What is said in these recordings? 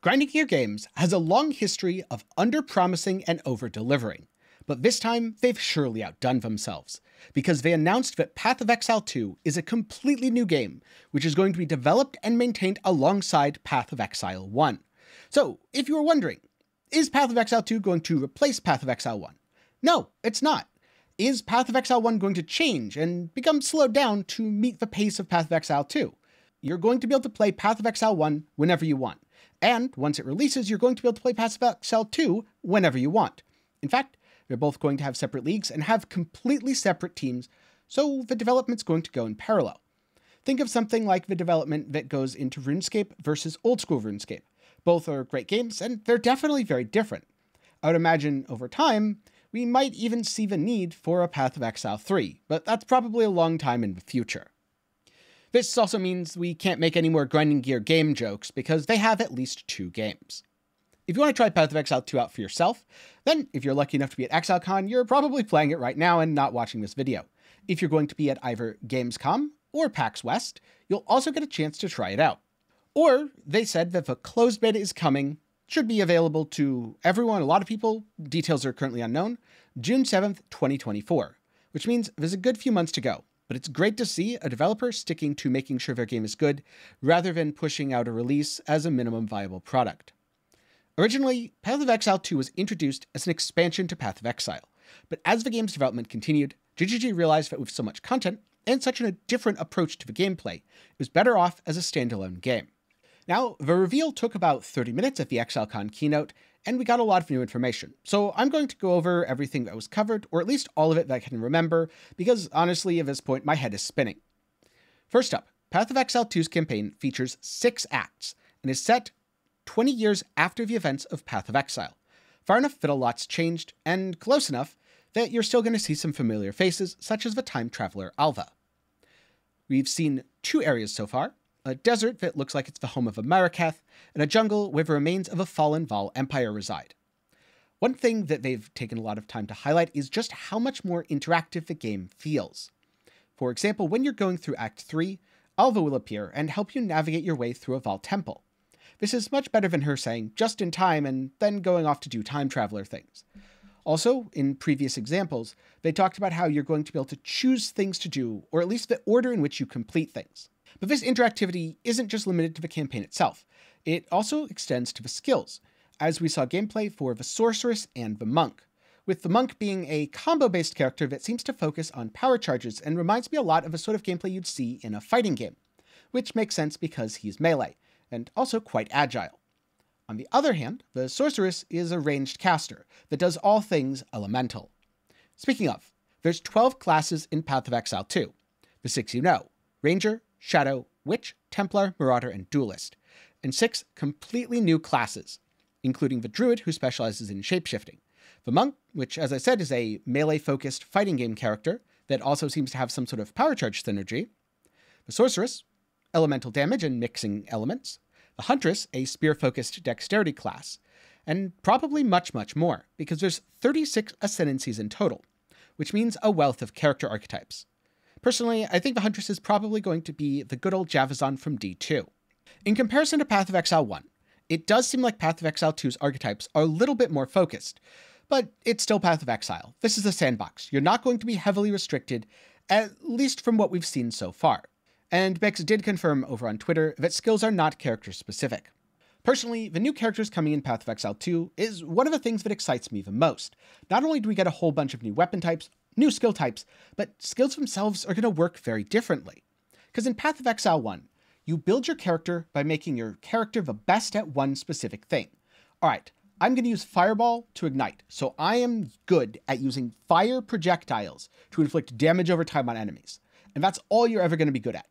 Grinding Gear Games has a long history of under-promising and over-delivering, but this time they've surely outdone themselves, because they announced that Path of Exile 2 is a completely new game, which is going to be developed and maintained alongside Path of Exile 1. So, if you were wondering, is Path of Exile 2 going to replace Path of Exile 1? No, it's not. Is Path of Exile 1 going to change and become slowed down to meet the pace of Path of Exile 2? You're going to be able to play Path of Exile 1 whenever you want. And once it releases, you're going to be able to play Path of Exile 2 whenever you want. In fact, they're both going to have separate leagues and have completely separate teams, so the development's going to go in parallel. Think of something like the development that goes into RuneScape versus old school RuneScape. Both are great games, and they're definitely very different. I would imagine over time, we might even see the need for a Path of Exile 3, but that's probably a long time in the future. This also means we can't make any more Grinding Gear game jokes, because they have at least 2 games. If you want to try Path of Exile 2 out for yourself, then if you're lucky enough to be at ExileCon, you're probably playing it right now and not watching this video. If you're going to be at either Gamescom or PAX West, you'll also get a chance to try it out. Or, they said that the closed beta is coming, should be available to everyone, a lot of people, details are currently unknown, June 7th, 2024, which means there's a good few months to go. But it's great to see a developer sticking to making sure their game is good, rather than pushing out a release as a minimum viable product. Originally, Path of Exile 2 was introduced as an expansion to Path of Exile, but as the game's development continued, GGG realized that with so much content, and such a different approach to the gameplay, it was better off as a standalone game. Now, the reveal took about 30 minutes at the ExileCon keynote, and we got a lot of new information, so I'm going to go over everything that was covered, or at least all of it that I can remember, because honestly, at this point, my head is spinning. First up, Path of Exile 2's campaign features 6 acts, and is set 20 years after the events of Path of Exile, far enough that a lot's changed, and close enough that you're still going to see some familiar faces, such as the time traveler Alva. We've seen 2 areas so far, a desert that looks like it's the home of a Maraketh, and a jungle where the remains of a fallen Val Empire reside. One thing that they've taken a lot of time to highlight is just how much more interactive the game feels. For example, when you're going through Act 3, Alva will appear and help you navigate your way through a Val temple. This is much better than her saying, just in time, and then going off to do time traveler things. Also, in previous examples, they talked about how you're going to be able to choose things to do, or at least the order in which you complete things. But this interactivity isn't just limited to the campaign itself. It also extends to the skills, as we saw gameplay for the Sorceress and the Monk, with the Monk being a combo-based character that seems to focus on power charges and reminds me a lot of the sort of gameplay you'd see in a fighting game, which makes sense because he's melee, and also quite agile. On the other hand, the Sorceress is a ranged caster that does all things elemental. Speaking of, there's 12 classes in Path of Exile 2, the 6 you know: Ranger, Shadow, Witch, Templar, Marauder, and Duelist, and 6 completely new classes, including the Druid, who specializes in shapeshifting, the Monk, which, as I said, is a melee-focused fighting game character that also seems to have some sort of power charge synergy, the Sorceress, elemental damage and mixing elements, the Huntress, a spear-focused dexterity class, and probably much, much more, because there's 36 ascendancies in total, which means a wealth of character archetypes. Personally, I think the Huntress is probably going to be the good old Javazon from D2. In comparison to Path of Exile 1, it does seem like Path of Exile 2's archetypes are a little bit more focused, but it's still Path of Exile. This is a sandbox. You're not going to be heavily restricted, at least from what we've seen so far. And Bex did confirm over on Twitter that skills are not character-specific. Personally, the new characters coming in Path of Exile 2 is one of the things that excites me the most. Not only do we get a whole bunch of new weapon types, new skill types, but skills themselves are going to work very differently. Because in Path of Exile 1, you build your character by making your character the best at one specific thing. Alright, I'm going to use Fireball to ignite, so I am good at using fire projectiles to inflict damage over time on enemies. And that's all you're ever going to be good at.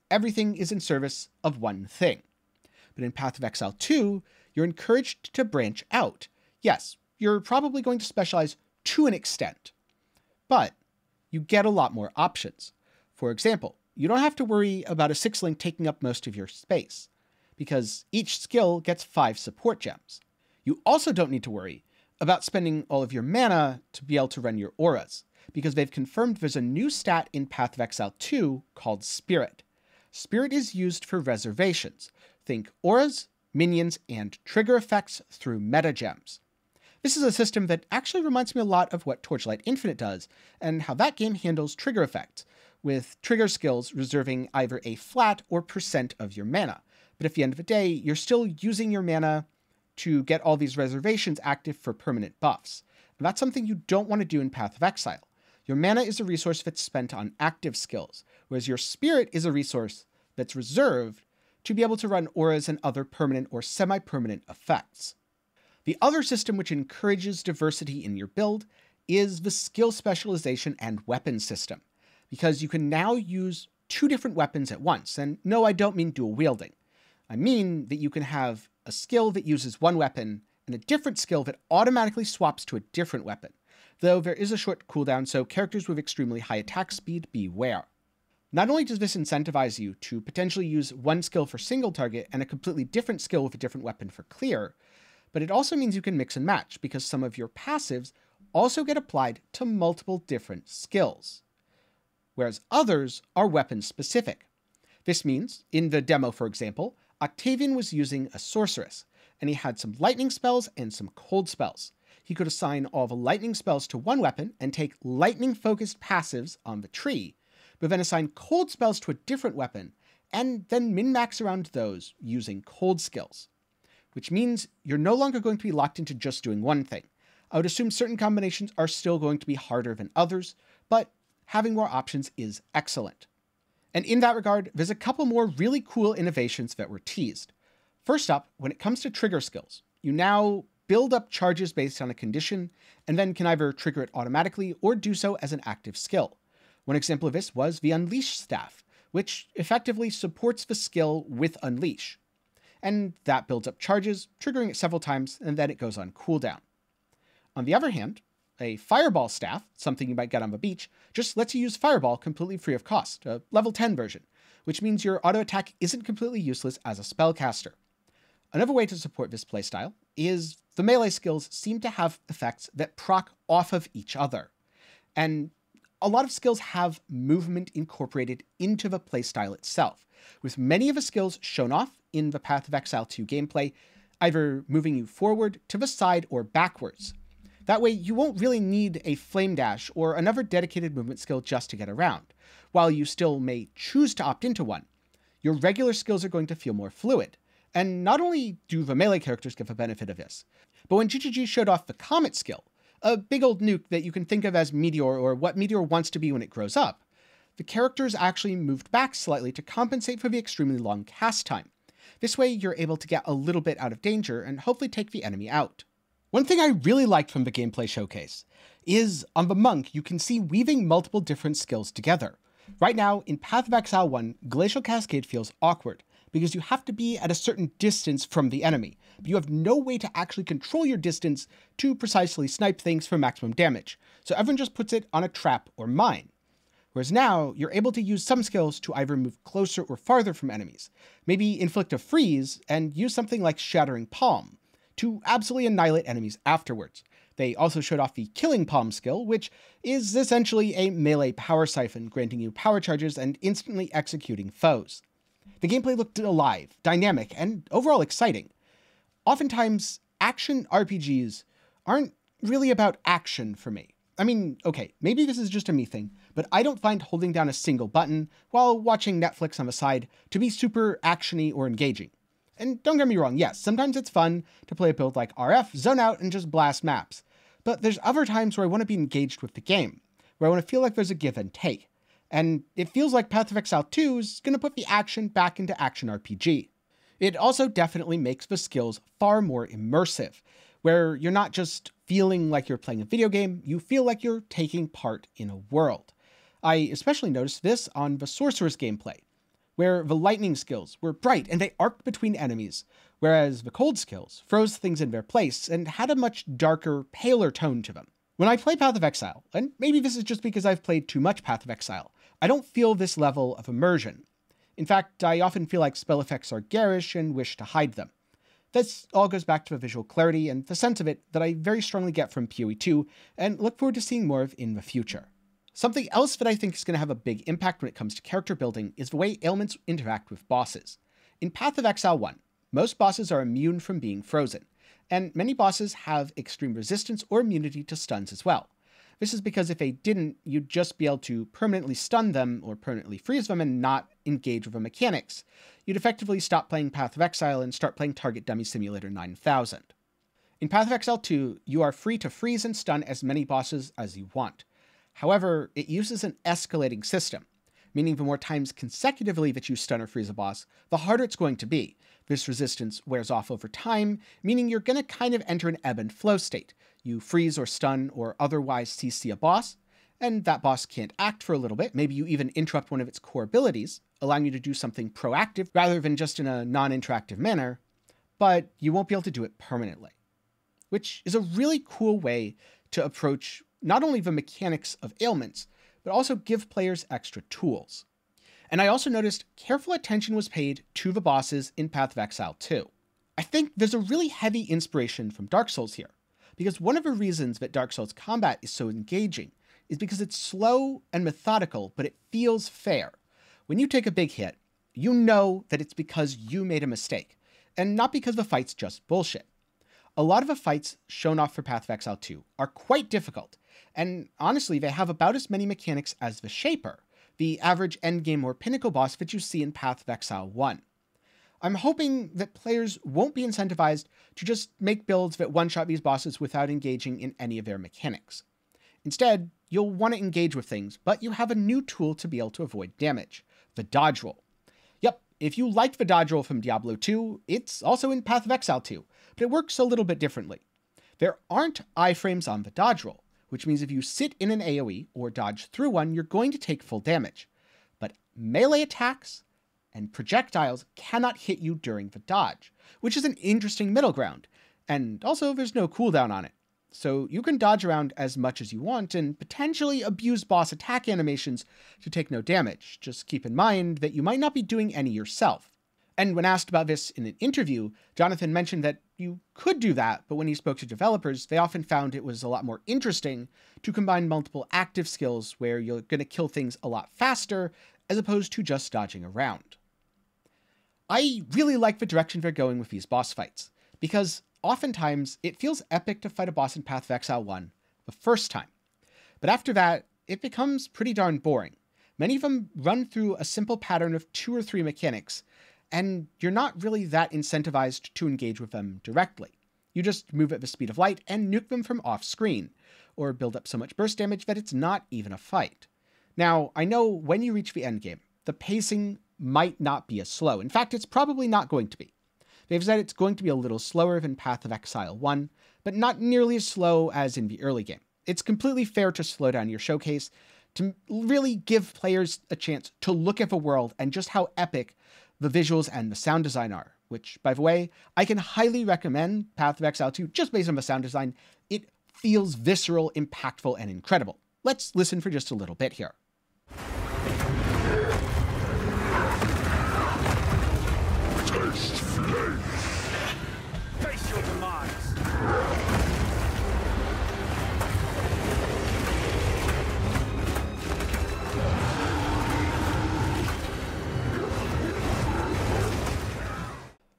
Everything is in service of one thing. But in Path of Exile 2, you're encouraged to branch out. Yes, you're probably going to specialize to an extent, but you get a lot more options. For example, you don't have to worry about a 6-link taking up most of your space, because each skill gets 5 support gems. You also don't need to worry about spending all of your mana to be able to run your auras, because they've confirmed there's a new stat in Path of Exile 2 called Spirit. Spirit is used for reservations. Think auras, minions, and trigger effects through meta gems. This is a system that actually reminds me a lot of what Torchlight Infinite does, and how that game handles trigger effects, with trigger skills reserving either a flat or percent of your mana. But at the end of the day, you're still using your mana to get all these reservations active for permanent buffs. And that's something you don't want to do in Path of Exile. Your mana is a resource that's spent on active skills, whereas your spirit is a resource that's reserved to be able to run auras and other permanent or semi-permanent effects. The other system which encourages diversity in your build is the skill specialization and weapon system, because you can now use 2 different weapons at once. And no, I don't mean dual wielding. I mean that you can have a skill that uses one weapon and a different skill that automatically swaps to a different weapon, though there is a short cooldown, so characters with extremely high attack speed beware. Not only does this incentivize you to potentially use one skill for single target and a completely different skill with a different weapon for clear, but it also means you can mix and match, because some of your passives also get applied to multiple different skills, whereas others are weapon specific. This means, in the demo for example, Octavian was using a sorceress, and he had some lightning spells and some cold spells. He could assign all the lightning spells to one weapon and take lightning-focused passives on the tree, but then assign cold spells to a different weapon, and then min-max around those using cold skills. Which means you're no longer going to be locked into just doing one thing. I would assume certain combinations are still going to be harder than others, but having more options is excellent. And in that regard, there's a couple more really cool innovations that were teased. First up, when it comes to trigger skills, you now build up charges based on a condition, and then can either trigger it automatically or do so as an active skill. One example of this was the Unleash staff, which effectively supports the skill with Unleash. And that builds up charges, triggering it several times, and then it goes on cooldown. On the other hand, a Fireball staff, something you might get on the beach, just lets you use Fireball completely free of cost, a level 10 version, which means your auto attack isn't completely useless as a spellcaster. Another way to support this playstyle is the melee skills seem to have effects that proc off of each other. And a lot of skills have movement incorporated into the playstyle itself, with many of the skills shown off in the Path of Exile 2 gameplay, either moving you forward, to the side, or backwards. That way, you won't really need a Flame Dash or another dedicated movement skill just to get around. While you still may choose to opt into one, your regular skills are going to feel more fluid. And not only do the melee characters get the benefit of this, but when GGG showed off the Comet skill, a big old nuke that you can think of as Meteor or what Meteor wants to be when it grows up, the characters actually moved back slightly to compensate for the extremely long cast time. This way, you're able to get a little bit out of danger and hopefully take the enemy out. One thing I really liked from the gameplay showcase is, on the Monk, you can see weaving multiple different skills together. Right now, in Path of Exile 1, Glacial Cascade feels awkward, because you have to be at a certain distance from the enemy, but you have no way to actually control your distance to precisely snipe things for maximum damage, so everyone just puts it on a trap or mine. Whereas now, you're able to use some skills to either move closer or farther from enemies, maybe inflict a freeze, and use something like Shattering Palm to absolutely annihilate enemies afterwards. They also showed off the Killing Palm skill, which is essentially a melee power siphon, granting you power charges and instantly executing foes. The gameplay looked alive, dynamic, and overall exciting. Oftentimes, action RPGs aren't really about action for me. I mean, okay, maybe this is just a me thing, but I don't find holding down a single button while watching Netflix on the side to be super actiony or engaging. And don't get me wrong, yes, sometimes it's fun to play a build like RF, zone out, and just blast maps. But there's other times where I want to be engaged with the game, where I want to feel like there's a give and take. And it feels like Path of Exile 2 is going to put the action back into action RPG. It also definitely makes the skills far more immersive, where you're not just feeling like you're playing a video game, you feel like you're taking part in a world. I especially noticed this on the Sorceress gameplay, where the lightning skills were bright and they arced between enemies, whereas the cold skills froze things in their place and had a much darker, paler tone to them. When I play Path of Exile, and maybe this is just because I've played too much Path of Exile, I don't feel this level of immersion. In fact, I often feel like spell effects are garish and wish to hide them. This all goes back to the visual clarity and the sense of it that I very strongly get from PoE2 and look forward to seeing more of in the future. Something else that I think is going to have a big impact when it comes to character building is the way ailments interact with bosses. In Path of Exile 1, Most bosses are immune from being frozen, and many bosses have extreme resistance or immunity to stuns as well. This is because if they didn't, you'd just be able to permanently stun them or permanently freeze them and not engage with the mechanics. You'd effectively stop playing Path of Exile and start playing Target Dummy Simulator 9000. In Path of Exile 2, you are free to freeze and stun as many bosses as you want. However, it uses an escalating system, meaning the more times consecutively that you stun or freeze a boss, the harder it's going to be. This resistance wears off over time, meaning you're going to kind of enter an ebb and flow state. You freeze or stun or otherwise CC a boss, and that boss can't act for a little bit. Maybe you even interrupt one of its core abilities, allowing you to do something proactive rather than just in a non-interactive manner, but you won't be able to do it permanently. Which is a really cool way to approach not only the mechanics of ailments, but also give players extra tools. And I also noticed careful attention was paid to the bosses in Path of Exile 2. I think there's a really heavy inspiration from Dark Souls here, because one of the reasons that Dark Souls combat is so engaging is because it's slow and methodical, but it feels fair. When you take a big hit, you know that it's because you made a mistake, and not because the fight's just bullshit. A lot of the fights shown off for Path of Exile 2 are quite difficult, and honestly, they have about as many mechanics as the Shaper, the average endgame or pinnacle boss that you see in Path of Exile 1. I'm hoping that players won't be incentivized to just make builds that one-shot these bosses without engaging in any of their mechanics. Instead, you'll want to engage with things, but you have a new tool to be able to avoid damage, the dodge roll. Yep, if you liked the dodge roll from Diablo 2, it's also in Path of Exile 2, but it works a little bit differently. There aren't iframes on the dodge roll, which means if you sit in an AoE or dodge through one, you're going to take full damage. But melee attacks and projectiles cannot hit you during the dodge, which is an interesting middle ground, and also there's no cooldown on it. So you can dodge around as much as you want and potentially abuse boss attack animations to take no damage. Just keep in mind that you might not be doing any yourself. And when asked about this in an interview, Jonathan mentioned that you could do that, but when he spoke to developers, they often found it was a lot more interesting to combine multiple active skills where you're going to kill things a lot faster as opposed to just dodging around. I really like the direction they're going with these boss fights, because oftentimes it feels epic to fight a boss in Path of Exile 1 the first time. But after that, it becomes pretty darn boring. Many of them run through a simple pattern of 2 or 3 mechanics, and you're not really that incentivized to engage with them directly. You just move at the speed of light and nuke them from off-screen, or build up so much burst damage that it's not even a fight. Now, I know when you reach the endgame, the pacing might not be as slow. In fact, it's probably not going to be. They've said it's going to be a little slower than Path of Exile 1, but not nearly as slow as in the early game. It's completely fair to slow down your showcase, to really give players a chance to look at the world and just how epic the visuals and the sound design are, which, by the way, I can highly recommend Path of Exile 2 just based on the sound design. It feels visceral, impactful, and incredible. Let's listen for just a little bit here. Taste flame. Face your demise.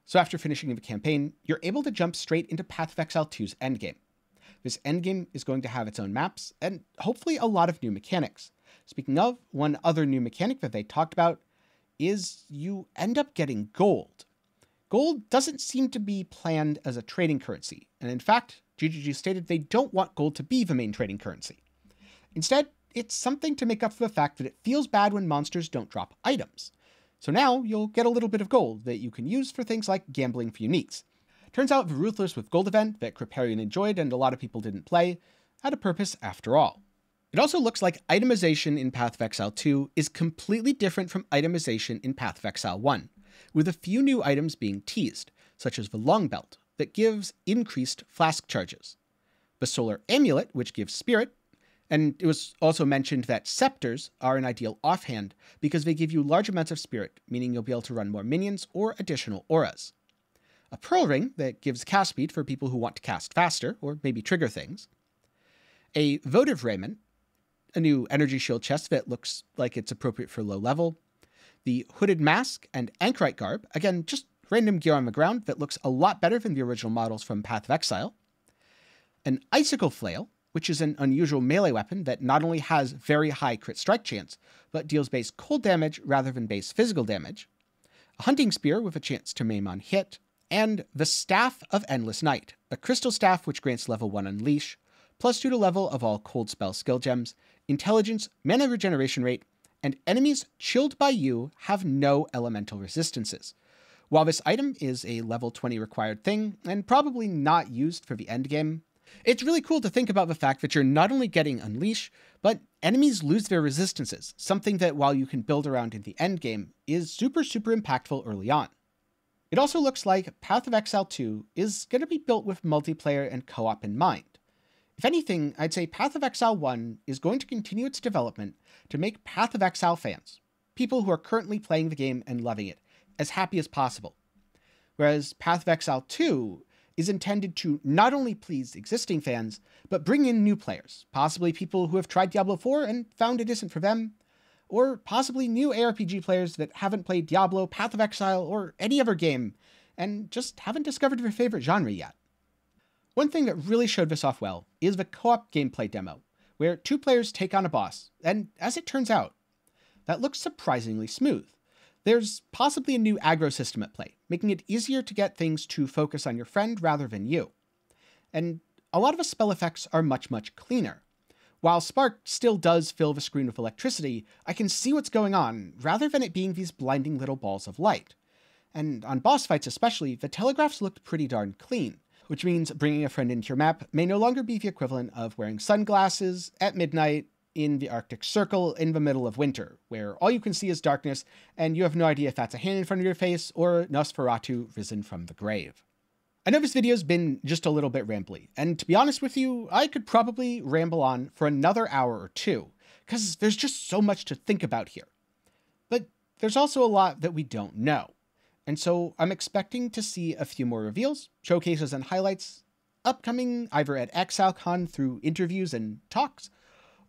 So after finishing the campaign, you're able to jump straight into Path of Exile 2's endgame. This endgame is going to have its own maps, and hopefully a lot of new mechanics. Speaking of, one other new mechanic that they talked about is you end up getting gold. Gold doesn't seem to be planned as a trading currency, and in fact, GGG stated they don't want gold to be the main trading currency. Instead, it's something to make up for the fact that it feels bad when monsters don't drop items. So now you'll get a little bit of gold that you can use for things like gambling for uniques. Turns out the Ruthless with Gold event that Kripparrian enjoyed and a lot of people didn't play had a purpose after all. It also looks like itemization in Path of Exile 2 is completely different from itemization in Path of Exile 1, with a few new items being teased, such as the Long Belt, that gives increased flask charges, the Solar Amulet, which gives spirit, and it was also mentioned that scepters are an ideal offhand because they give you large amounts of spirit, meaning you'll be able to run more minions or additional auras. A Pearl Ring that gives cast speed for people who want to cast faster, or maybe trigger things. A Votive Raiment, a new energy shield chest that looks like it's appropriate for low level. The Hooded Mask and Anchorite Garb, again, just random gear on the ground that looks a lot better than the original models from Path of Exile, an Icicle Flail, which is an unusual melee weapon that not only has very high crit strike chance, but deals base cold damage rather than base physical damage, a Hunting Spear with a chance to maim on hit, and the Staff of Endless Night, a crystal staff which grants level 1 Unleash, +2 to level of all cold spell skill gems, intelligence, mana regeneration rate, and enemies chilled by you have no elemental resistances. While this item is a level 20 required thing, and probably not used for the endgame, it's really cool to think about the fact that you're not only getting Unleash, but enemies lose their resistances, something that while you can build around in the endgame, is super impactful early on. It also looks like Path of Exile 2 is going to be built with multiplayer and co-op in mind. If anything, I'd say Path of Exile 1 is going to continue its development to make Path of Exile fans, people who are currently playing the game and loving it, as happy as possible. Whereas Path of Exile 2 is intended to not only please existing fans, but bring in new players, possibly people who have tried Diablo 4 and found it isn't for them, or possibly new ARPG players that haven't played Diablo, Path of Exile, or any other game, and just haven't discovered their favorite genre yet. One thing that really showed this off well is the co-op gameplay demo, where 2 players take on a boss, and as it turns out, that looks surprisingly smooth. There's possibly a new aggro system at play, making it easier to get things to focus on your friend rather than you. And a lot of the spell effects are much cleaner. While Spark still does fill the screen with electricity, I can see what's going on, rather than it being these blinding little balls of light. And on boss fights especially, the telegraphs looked pretty darn clean, which means bringing a friend into your map may no longer be the equivalent of wearing sunglasses at midnight in the Arctic Circle in the middle of winter, where all you can see is darkness, and you have no idea if that's a hand in front of your face or Nosferatu risen from the grave. I know this video's been just a little bit rambly, and to be honest with you, I could probably ramble on for another hour or two, because there's just so much to think about here. But there's also a lot that we don't know, and so I'm expecting to see a few more reveals, showcases, and highlights upcoming either at ExileCon through interviews and talks,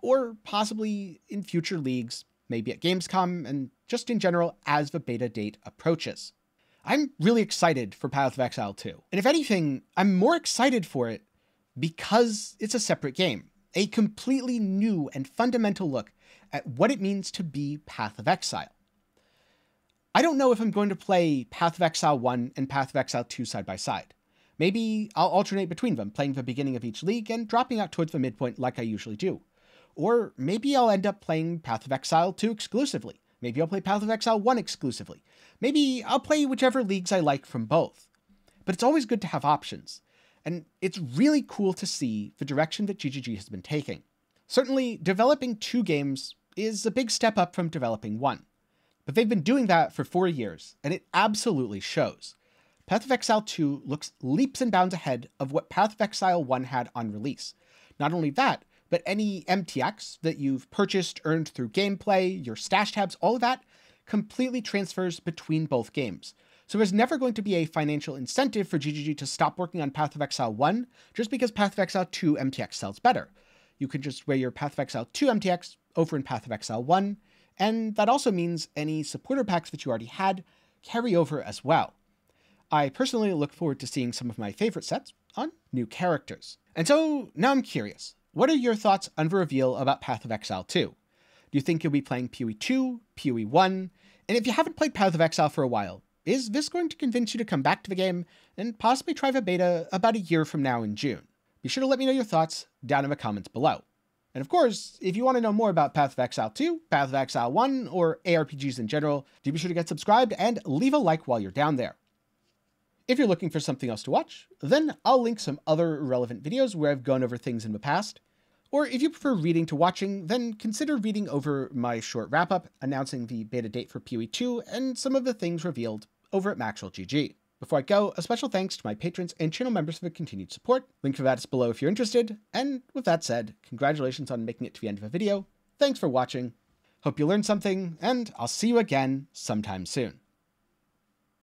or possibly in future leagues, maybe at Gamescom, and just in general as the beta date approaches. I'm really excited for Path of Exile 2, and if anything, I'm more excited for it because it's a separate game, a completely new and fundamental look at what it means to be Path of Exile. I don't know if I'm going to play Path of Exile 1 and Path of Exile 2 side by side. Maybe I'll alternate between them, playing the beginning of each league and dropping out towards the midpoint like I usually do. Or maybe I'll end up playing Path of Exile 2 exclusively. Maybe I'll play Path of Exile 1 exclusively. Maybe I'll play whichever leagues I like from both. But it's always good to have options. And it's really cool to see the direction that GGG has been taking. Certainly, developing 2 games is a big step up from developing 1. But they've been doing that for 4 years, and it absolutely shows. Path of Exile 2 looks leaps and bounds ahead of what Path of Exile 1 had on release. Not only that, but any MTX that you've purchased, earned through gameplay, your stash tabs, all of that completely transfers between both games. So there's never going to be a financial incentive for GGG to stop working on Path of Exile 1 just because Path of Exile 2 MTX sells better. You can just wear your Path of Exile 2 MTX over in Path of Exile 1, and that also means any supporter packs that you already had carry over as well. I personally look forward to seeing some of my favorite sets on new characters. And so now I'm curious. What are your thoughts on the reveal about Path of Exile 2? Do you think you'll be playing PoE2, PoE1? And if you haven't played Path of Exile for a while, is this going to convince you to come back to the game and possibly try the beta about a year from now in June? Be sure to let me know your thoughts down in the comments below. And of course, if you want to know more about Path of Exile 2, Path of Exile 1, or ARPGs in general, do be sure to get subscribed and leave a like while you're down there. If you're looking for something else to watch, then I'll link some other relevant videos where I've gone over things in the past. Or if you prefer reading to watching, then consider reading over my short wrap-up announcing the beta date for PoE2 and some of the things revealed over at Maxwell GG. Before I go, a special thanks to my patrons and channel members for the continued support. Link for that is below if you're interested. And with that said, congratulations on making it to the end of the video. Thanks for watching. Hope you learned something, and I'll see you again sometime soon.